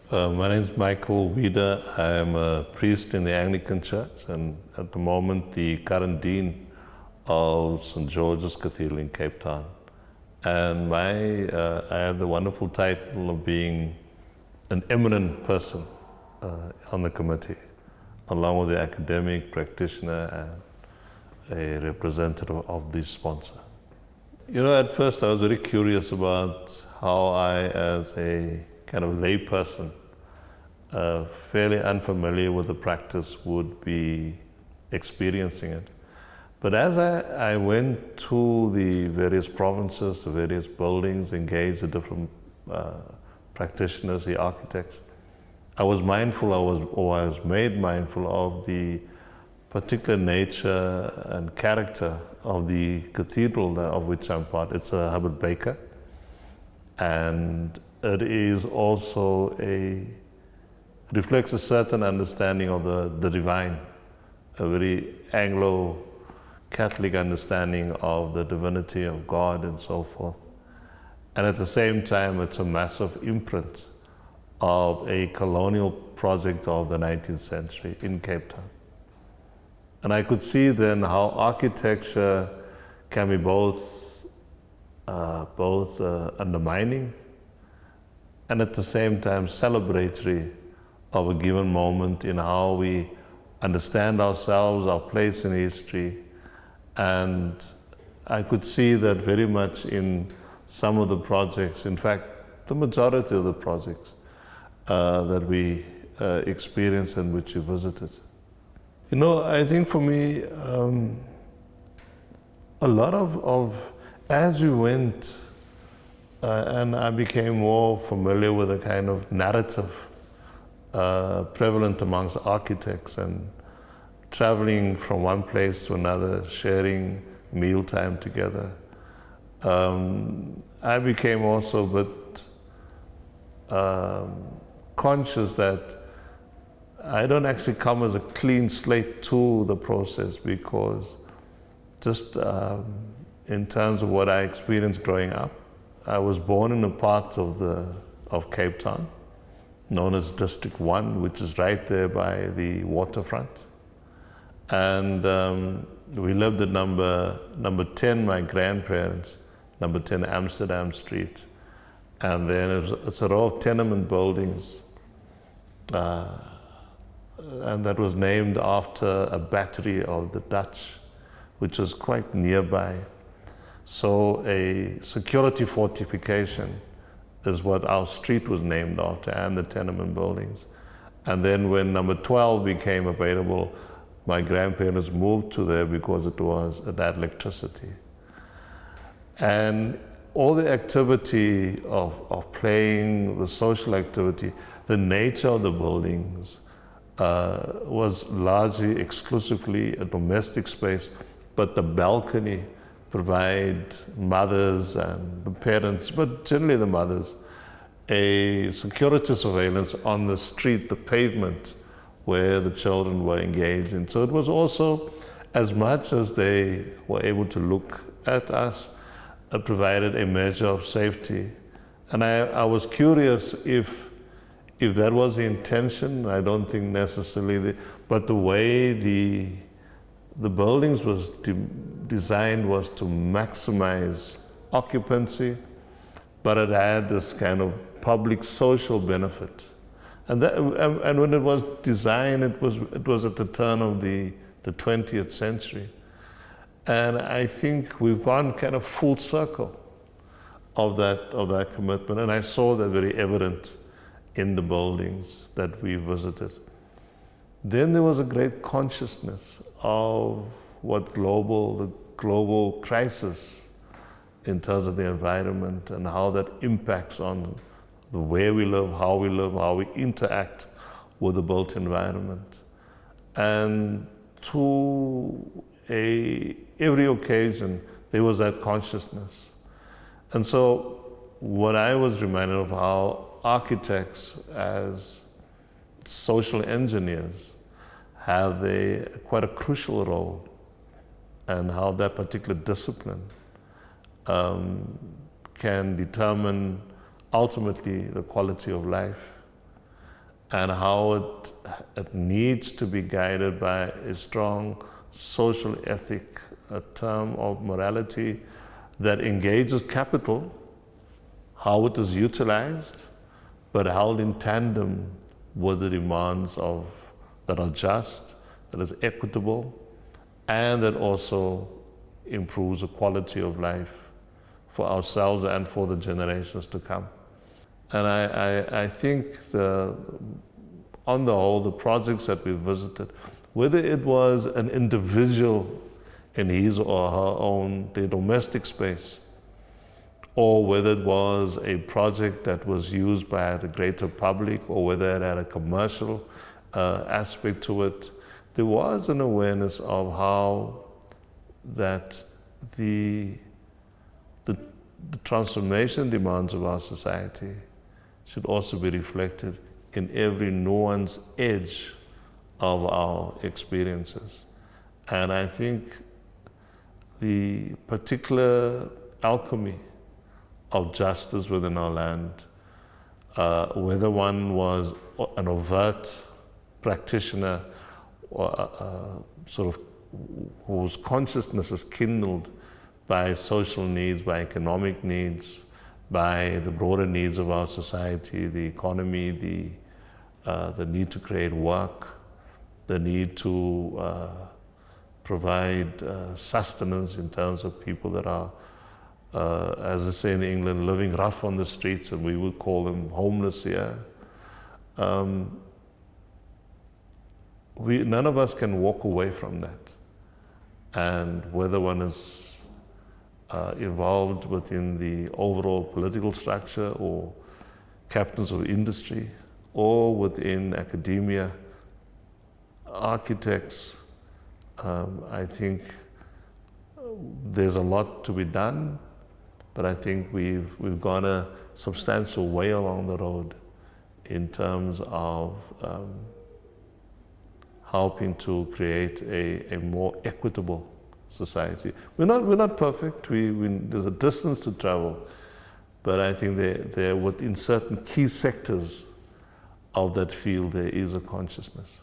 My name is Michael Wieder. I am a priest in the Anglican Church and at the moment the current Dean of St. George's Cathedral in Cape Town. And I have the wonderful title of being an eminent person on the committee, along with the academic practitioner and a representative of the sponsor. You know, at first I was very curious about how I, as a kind of lay person, fairly unfamiliar with the practice, would be experiencing it. But as I went to the various provinces, the various buildings, engaged the different practitioners, the architects, I was mindful, I was made mindful of the particular nature and character of the cathedral of which I'm part. It's a Hubbard Baker, and it is also reflects a certain understanding of the divine, a very Anglo-Catholic understanding of the divinity of God and so forth. And at the same time, it's a massive imprint of a colonial project of the 19th century in Cape Town. And I could see then how architecture can be both undermining and at the same time celebratory of a given moment in how we understand ourselves, our place in history. And I could see that very much in some of the projects, in fact, the majority of the projects that we experienced and which we visited. You know, I think for me, a lot of as we went and I became more familiar with a kind of narrative prevalent amongst architects and traveling from one place to another, sharing mealtime together. I became also a bit conscious that I don't actually come as a clean slate to the process, because just in terms of what I experienced growing up, I was born in a part of Cape Town known as District 1, which is right there by the waterfront. And we lived at number 10, my grandparents, number 10 Amsterdam Street. And then it's a row of tenement buildings. And that was named after a battery of the Dutch, which was quite nearby. So a security fortification is what our street was named after, and the tenement buildings. And then when number 12 became available, my grandparents moved to there because it had electricity. And all the activity of playing, the social activity, the nature of the buildings, was largely exclusively a domestic space, but the balcony provide mothers and the parents, but generally the mothers, a security surveillance on the street, the pavement where the children were engaged in. So it was also, as much as they were able to look at us, it provided a measure of safety. And I was curious if that was the intention. I don't think necessarily, but the way the buildings was designed was to maximize occupancy, but it had this kind of public social benefit. And when it was designed, it was at the turn of the 20th century. And I think we've gone kind of full circle of that commitment, and I saw that very evident in the buildings that we visited. Then there was a great consciousness of the global crisis in terms of the environment and how that impacts on the way we live, how we interact with the built environment. And to every occasion, there was that consciousness. And so what I was reminded of, how architects as social engineers have quite a crucial role, and how that particular discipline can determine ultimately the quality of life. and how it needs to be guided by a strong social ethic, a term of morality that engages capital, how it is utilized, but held in tandem with the demands that are just, that is equitable, and that also improves the quality of life for ourselves and for the generations to come. And I think on the whole, the projects that we visited, whether it was an individual in his or her own, their domestic space, or whether it was a project that was used by the greater public, or whether it had a commercial aspect to it, there was an awareness of how that the transformation demands of our society should also be reflected in every nuanced edge of our experiences. And I think the particular alchemy of justice within our land, whether one was an overt practitioner or sort of whose consciousness is kindled by social needs, by economic needs, by the broader needs of our society, the economy, the need to create work, the need to provide sustenance in terms of people that are, as they say in England, living rough on the streets, and we would call them homeless here. None of us can walk away from that. And whether one is involved within the overall political structure, or captains of industry, or within academia, architects, I think there's a lot to be done, but I think we've gone a substantial way along the road in terms of helping to create a more equitable society. We're not perfect. There's a distance to travel, but I think there within certain key sectors of that field there is a consciousness.